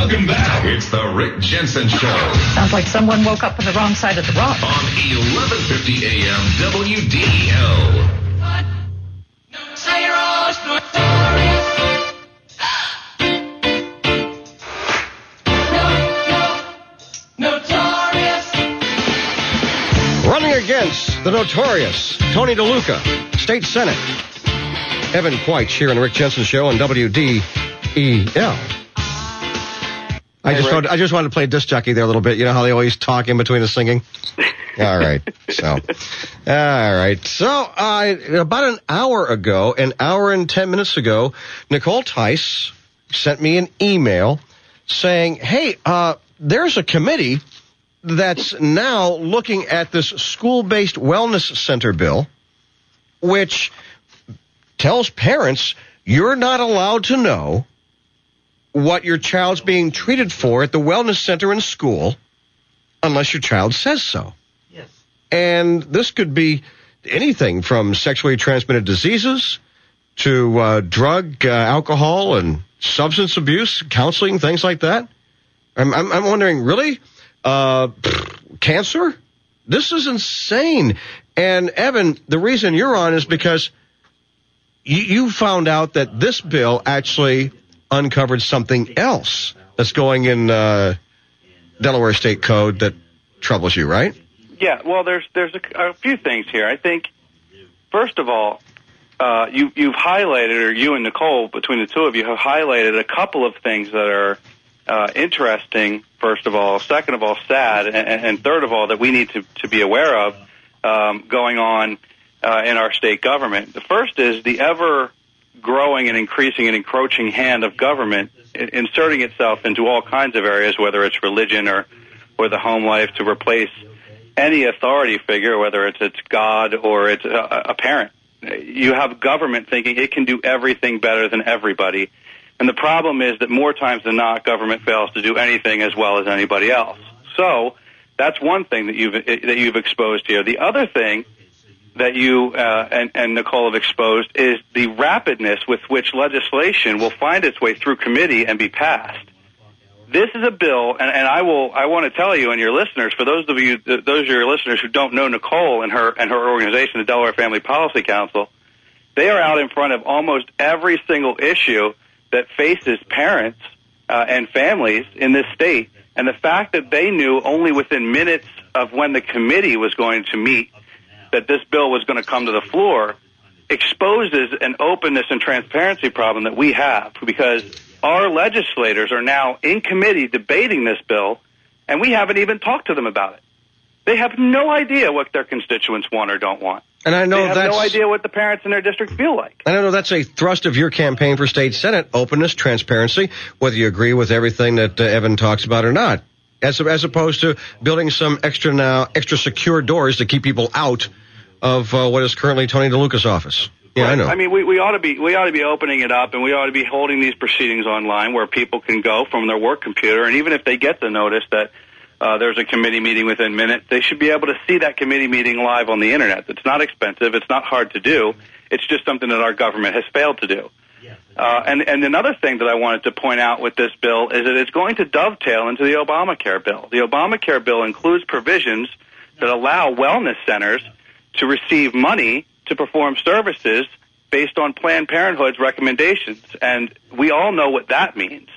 Welcome back. It's the Rick Jensen Show. Sounds like someone woke up on the wrong side of the rock. On 1150 AM WDEL. Running against the notorious Tony DeLuca, State Senate. Evan Queitsch here on the Rick Jensen Show on WDEL. I just wanted to play disc jockey there a little bit. You know how they always talk in between the singing? All right. So, about an hour and 10 minutes ago, Nicole Tice sent me an email saying, hey, there's a committee that's now looking at this school-based wellness center bill, which tells parents you're not allowed to know what your child's being treated for at the wellness center in school unless your child says so. Yes. And this could be anything from sexually transmitted diseases to drug, alcohol, and substance abuse, counseling, things like that. I'm wondering, really? Cancer? This is insane. And Evan, the reason you're on is because you found out that this bill actually uncovered something else that's going in Delaware State Code that troubles you, right? Yeah, well, there's a few things here. I think, first of all, you've highlighted, or you and Nicole, between the two of you, have highlighted a couple of things that are interesting, first of all, second of all, sad, and third of all, that we need to be aware of going on in our state government. The first is the ever-growing and increasing and encroaching hand of government inserting itself into all kinds of areas, whether it's religion or the home life, to replace any authority figure, whether it's God or it's a parent. You have government thinking it can do everything better than everybody. And the problem is that more times than not, government fails to do anything as well as anybody else. So that's one thing that you've exposed here. The other thing that you and Nicole have exposed is the rapidness with which legislation will find its way through committee and be passed. This is a bill, and I want to tell you and your listeners, for those of your listeners who don't know Nicole and her organization, the Delaware Family Policy Council, they are out in front of almost every single issue that faces parents and families in this state. And the fact that they knew only within minutes of when the committee was going to meet that this bill was going to come to the floor exposes an openness and transparency problem that we have, because our legislators are now in committee debating this bill, and we haven't even talked to them about it. They have no idea what their constituents want or don't want. And I know they have no idea what the parents in their district feel like. And I know that's a thrust of your campaign for state senate: openness, transparency, whether you agree with everything that Evan talks about or not, as opposed to building some extra secure doors to keep people out of what is currently Tony DeLuca's office. Yeah, right. I know. I mean, we ought to be opening it up, and we ought to be holding these proceedings online where people can go from their work computer, and even if they get the notice that there's a committee meeting within minutes, they should be able to see that committee meeting live on the internet. It's not expensive. It's not hard to do. It's just something that our government has failed to do. And another thing that I wanted to point out with this bill is that it's going to dovetail into the Obamacare bill. The Obamacare bill includes provisions that allow wellness centers to receive money to perform services based on Planned Parenthood's recommendations. And we all know what that means.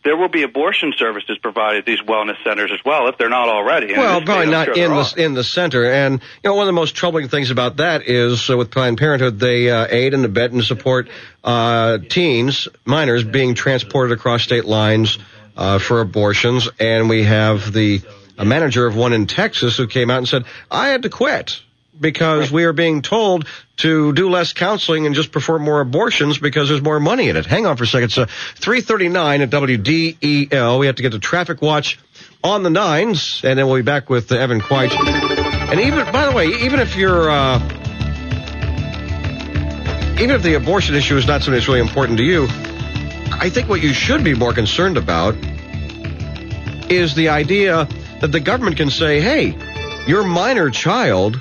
There will be abortion services provided at these wellness centers as well, if they're not already. Well, probably not in the center. And, one of the most troubling things about that is with Planned Parenthood, they aid and abet and support minors being transported across state lines for abortions. And we have the manager of one in Texas who came out and said, I had to quit because we are being told to do less counseling and just perform more abortions because there's more money in it. Hang on for a second. It's 3:39 at WDEL. We have to get to Traffic Watch on the 9s, and then we'll be back with Evan Queitsch. And even, by the way, even if the abortion issue is not something that's really important to you, I think what you should be more concerned about is the idea that the government can say, hey, your minor child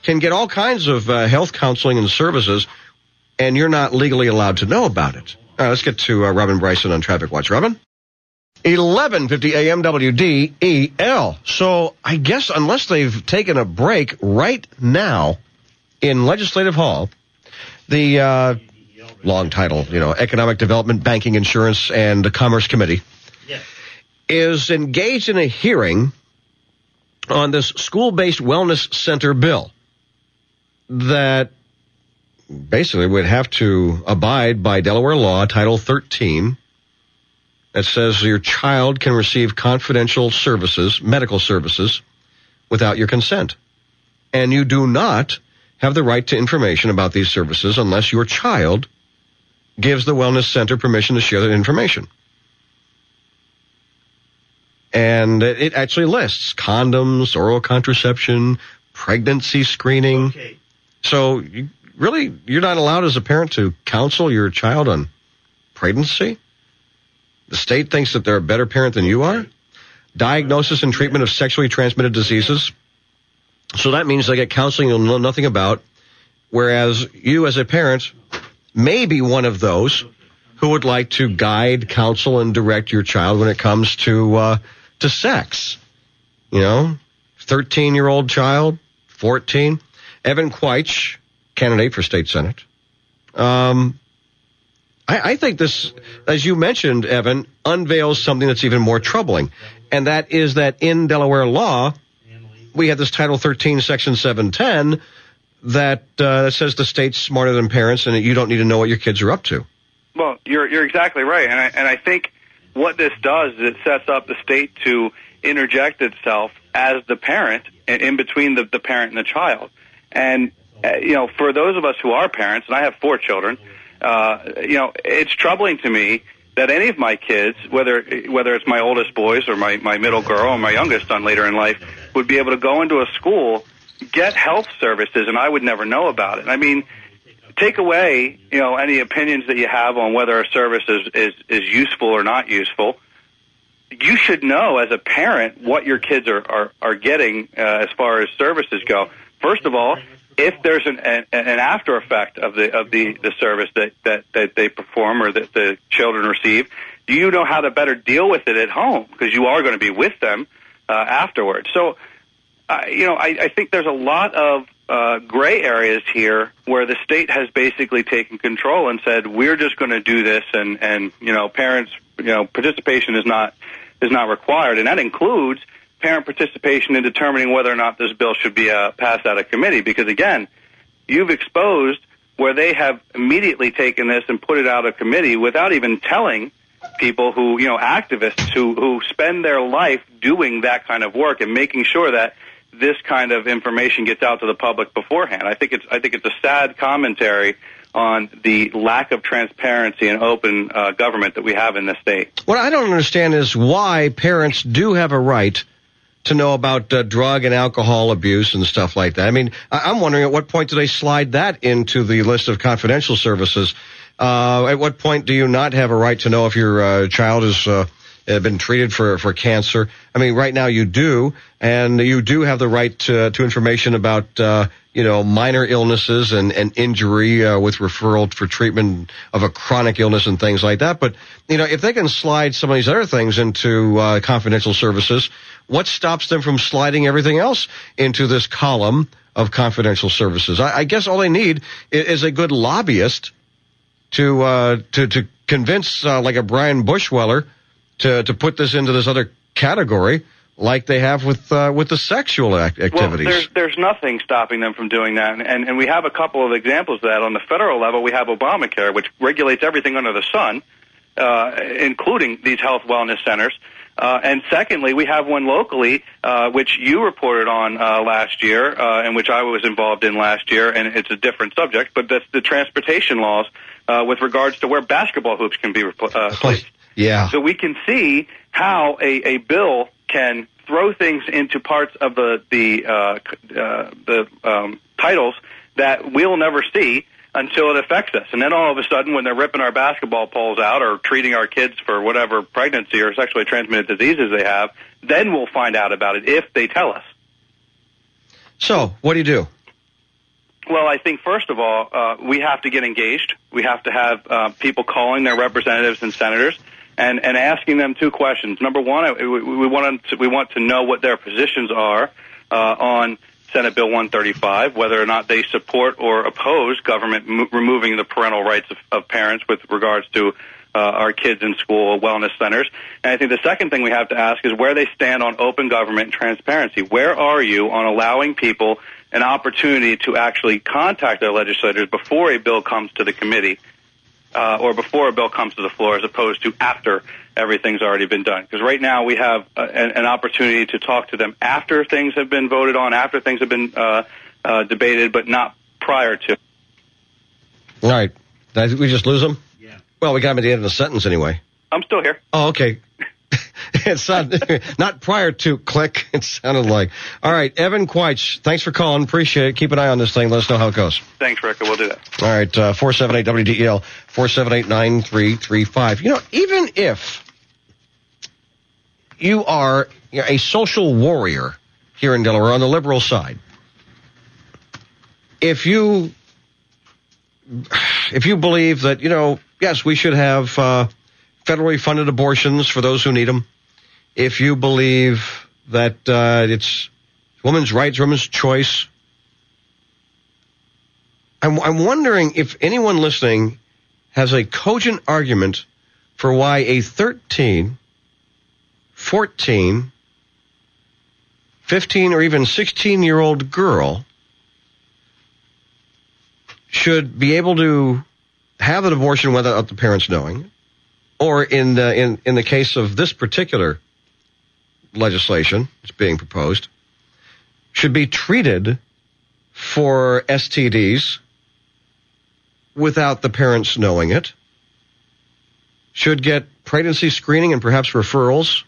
can get all kinds of health counseling and services, and you're not legally allowed to know about it. All right, let's get to Robin Bryson on Traffic Watch. Robin? 11:50 a.m. WDEL. So I guess unless they've taken a break right now in Legislative Hall, the long title, Economic Development, Banking, Insurance, and the Commerce Committee is engaged in a hearing on this school-based wellness center bill that basically would have to abide by Delaware law, Title 13, that says your child can receive confidential services, medical services, without your consent. And you do not have the right to information about these services unless your child gives the wellness center permission to share that information. And it actually lists condoms, oral contraception, pregnancy screening. Okay. So you're not allowed as a parent to counsel your child on pregnancy? The state thinks that they're a better parent than you are? Diagnosis and treatment of sexually transmitted diseases. So that means they get counseling you'll know nothing about, whereas you as a parent may be one of those who would like to guide, counsel, and direct your child when it comes to sex. 13-year-old child, 14. Evan Queitsch, candidate for state senate. I think this, as you mentioned, Evan, unveils something that's even more troubling, and that is that in Delaware law, we have this Title 13, Section 710, that says the state's smarter than parents and that you don't need to know what your kids are up to. Well, you're exactly right, and I think what this does is it sets up the state to interject itself as the parent in between the parent and the child. And for those of us who are parents, and I have 4 children, it's troubling to me that any of my kids, whether it's my oldest boys or my middle girl or my youngest son later in life, would be able to go into a school, get health services, and I would never know about it. I mean, take away, any opinions that you have on whether a service is useful or not useful. You should know as a parent what your kids are getting as far as services go. First of all, if there's an after effect of the service that they perform or that the children receive, do you know how to better deal with it at home? Because you are going to be with them afterwards. So, I think there's a lot of gray areas here where the state has basically taken control and said we're just going to do this, and parents participation is not required, and that includes parent participation in determining whether or not this bill should be passed out of committee. Because again, you've exposed where they have immediately taken this and put it out of committee without even telling people who activists who spend their life doing that kind of work and making sure that this kind of information gets out to the public beforehand. I think it's a sad commentary on the lack of transparency and open government that we have in this state. What I don't understand is why parents do have a right to know about drug and alcohol abuse and stuff like that. I mean, I'm wondering at what point do they slide that into the list of confidential services? At what point do you not have a right to know if your child has been treated for cancer? I mean, right now you do, and you do have the right to information about minor illnesses and injury with referral for treatment of a chronic illness and things like that. But if they can slide some of these other things into confidential services, what stops them from sliding everything else into this column of confidential services? I guess all they need is a good lobbyist to convince like a Brian Bushweller to put this into this other category, like they have with the sexual activities. Well, there's nothing stopping them from doing that, and we have a couple of examples of that. On the federal level, we have Obamacare, which regulates everything under the sun, including these health wellness centers. And secondly, we have one locally, which you reported on last year, and which I was involved in last year, and it's a different subject, but that's the transportation laws with regards to where basketball hoops can be placed. Yeah. So we can see how a bill can throw things into parts of the titles that we'll never see until it affects us. And then all of a sudden, when they're ripping our basketball poles out or treating our kids for whatever pregnancy or sexually transmitted diseases they have, then we'll find out about it if they tell us. So, what do you do? Well, I think, first of all, we have to get engaged. We have to have people calling their representatives and senators and asking them two questions. Number one, we want to know what their positions are on Senate Bill 135, whether or not they support or oppose government removing the parental rights of parents with regards to our kids in school wellness centers. And I think the second thing we have to ask is where they stand on open government and transparency. Where are you on allowing people an opportunity to actually contact their legislators before a bill comes to the committee or before a bill comes to the floor, as opposed to after everything's already been done? Because right now we have an opportunity to talk to them after things have been voted on, after things have been debated, but not prior to. Right. Did we just lose them? Yeah. Well, we got him at the end of the sentence anyway. I'm still here. Oh, okay. It's not prior to click. It sounded like. All right, Evan Queitsch, thanks for calling. Appreciate it. Keep an eye on this thing. Let us know how it goes. Thanks, Rick. We'll do that. All right, 478-WDEL, 478-9335. You know, even if you are a social warrior here in Delaware on the liberal side, if you believe that, yes, we should have federally funded abortions for those who need them, if you believe that it's women's rights, women's choice, I'm wondering if anyone listening has a cogent argument for why a 13, 14, 15, or even 16-year-old girl should be able to have an abortion without the parents knowing, or in the case of this particular legislation that's being proposed, should be treated for STDs without the parents knowing it, should get pregnancy screening and perhaps referrals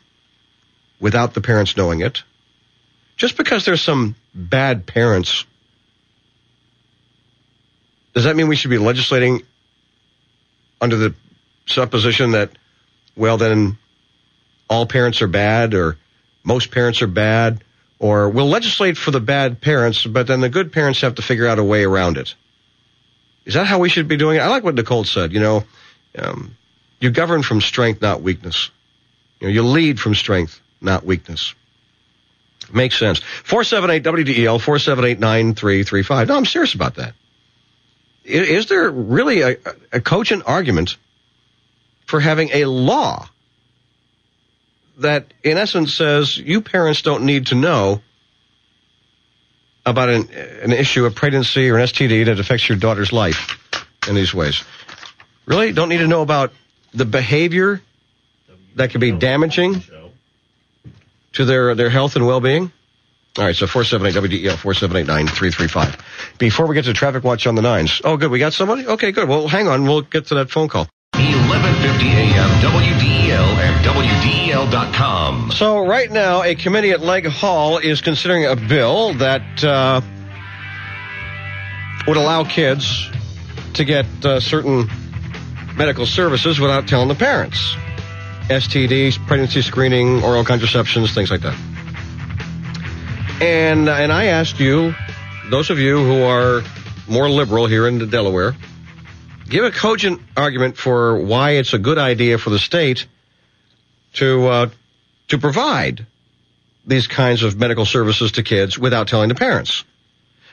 without the parents knowing it. Just because there's some bad parents, does that mean we should be legislating under the supposition that, well, then all parents are bad, or most parents are bad, or we'll legislate for the bad parents, but then the good parents have to figure out a way around it? Is that how we should be doing it? I like what Nicole said. You govern from strength, not weakness. You lead from strength, not weakness. Makes sense. 478-WDEL, 478-9335. No, I'm serious about that. Is there really a cogent argument for having a law that, in essence, says you parents don't need to know about an issue of pregnancy or an STD that affects your daughter's life in these ways? Really? Don't need to know about the behavior that could be damaging to their health and well-being? All right, so 478-WDEL, 478-9335. Before we get to Traffic Watch on the 9s. Oh, good, we got somebody? Okay, good. Well, hang on, we'll get to that phone call. 1150 AM, WDEL and WDEL.com. So right now, a committee at Legg Hall is considering a bill that would allow kids to get certain medical services without telling the parents. STDs, pregnancy screening, oral contraceptions, things like that. And I asked you, those of you who are more liberal here in Delaware, give a cogent argument for why it's a good idea for the state to provide these kinds of medical services to kids without telling the parents.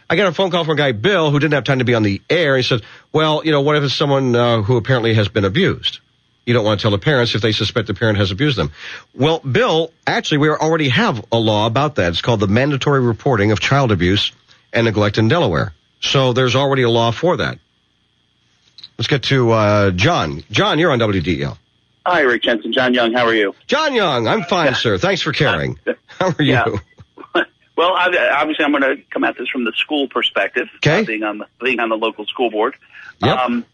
I got a phone call from a guy, Bill, who didn't have time to be on the air. He said, well, what if it's someone who apparently has been abused? You don't want to tell the parents if they suspect the parent has abused them. Well, Bill, actually, we already have a law about that. It's called the Mandatory Reporting of Child Abuse and Neglect in Delaware. So there's already a law for that. Let's get to John. John, you're on WDEL. Hi, Rick Jensen. John Young, how are you? John Young, I'm fine, sir. Thanks for caring. How are you? Yeah. Well, obviously, I'm going to come at this from the school perspective, being on the local school board. Yep.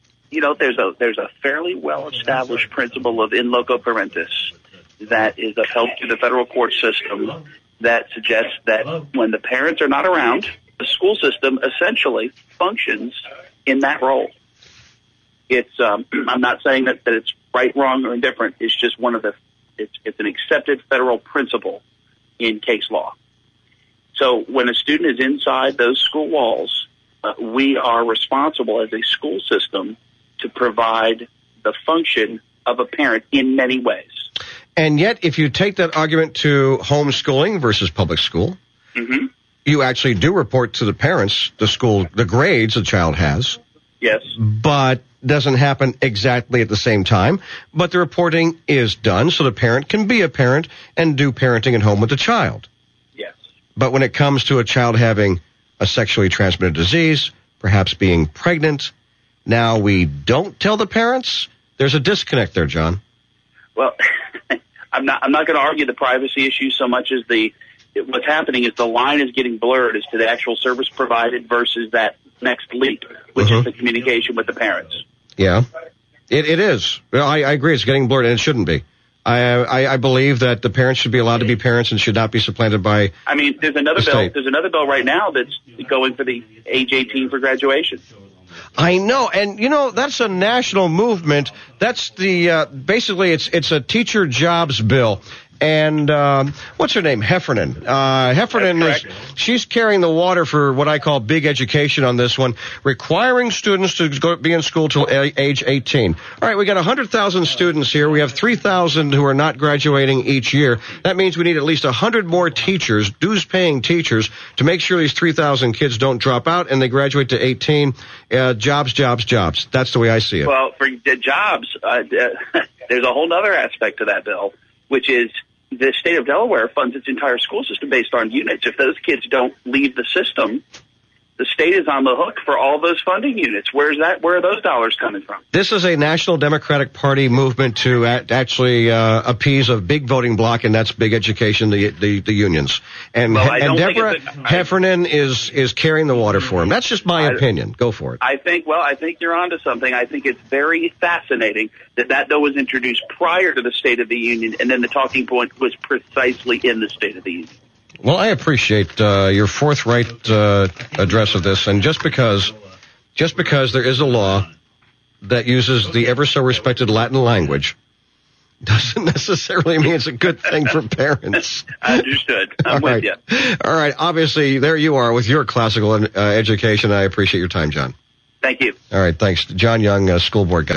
There's a fairly well-established principle of in loco parentis that is upheld through the federal court system that suggests that when the parents are not around, the school system essentially functions in that role. It's I'm not saying that it's right, wrong, or indifferent. It's just it's an accepted federal principle in case law. So when a student is inside those school walls, we are responsible as a school system to provide the function of a parent in many ways. And yet, if you take that argument to homeschooling versus public school, Mm-hmm. you actually do report to the parents the grades the child has. Yes. But doesn't happen exactly at the same time. But the reporting is done so the parent can be a parent and do parenting at home with the child. Yes. But when it comes to a child having a sexually transmitted disease, perhaps being pregnant, now we don't tell the parents. There's a disconnect there, John. Well, I'm not going to argue the privacy issue so much as what's happening is the line is getting blurred as to the actual service provided versus that next leap, which is the communication with the parents. Yeah, it is. I agree. It's getting blurred, and it shouldn't be. I believe that the parents should be allowed to be parents and should not be supplanted by. I mean, there's another bill. There's another bill right now that's going for the age 18 for graduation. I know, and that's a national movement. That's the basically it's a teacher jobs bill. And what's her name? Heffernan. Heffernan she's carrying the water for what I call big education on this one, requiring students to be in school till age 18. All right, we got 100,000 students here. We have 3,000 who are not graduating each year. That means we need at least 100 more teachers, dues-paying teachers, to make sure these 3,000 kids don't drop out and they graduate to 18. Jobs. That's the way I see it. Well, for the jobs, there's a whole other aspect to that bill, which is the state of Delaware funds its entire school system based on units. If those kids don't leave the system, the state is on the hook for all those funding units. Where are those dollars coming from? This is a National Democratic Party movement to actually appease a big voting bloc, and that's big education, the unions. And Deborah Heffernan is carrying the water for him. That's just my opinion. Go for it. I think you're onto something. I think it's very fascinating that bill was introduced prior to the State of the Union, and then the talking point was precisely in the State of the Union. Well, I appreciate your forthright address of this, and just because there is a law that uses the ever so respected Latin language doesn't necessarily mean it's a good thing for parents. Understood. I'm with you. All right. Obviously, there you are with your classical education. I appreciate your time, John. Thank you. All right. Thanks. John Young, school board guy.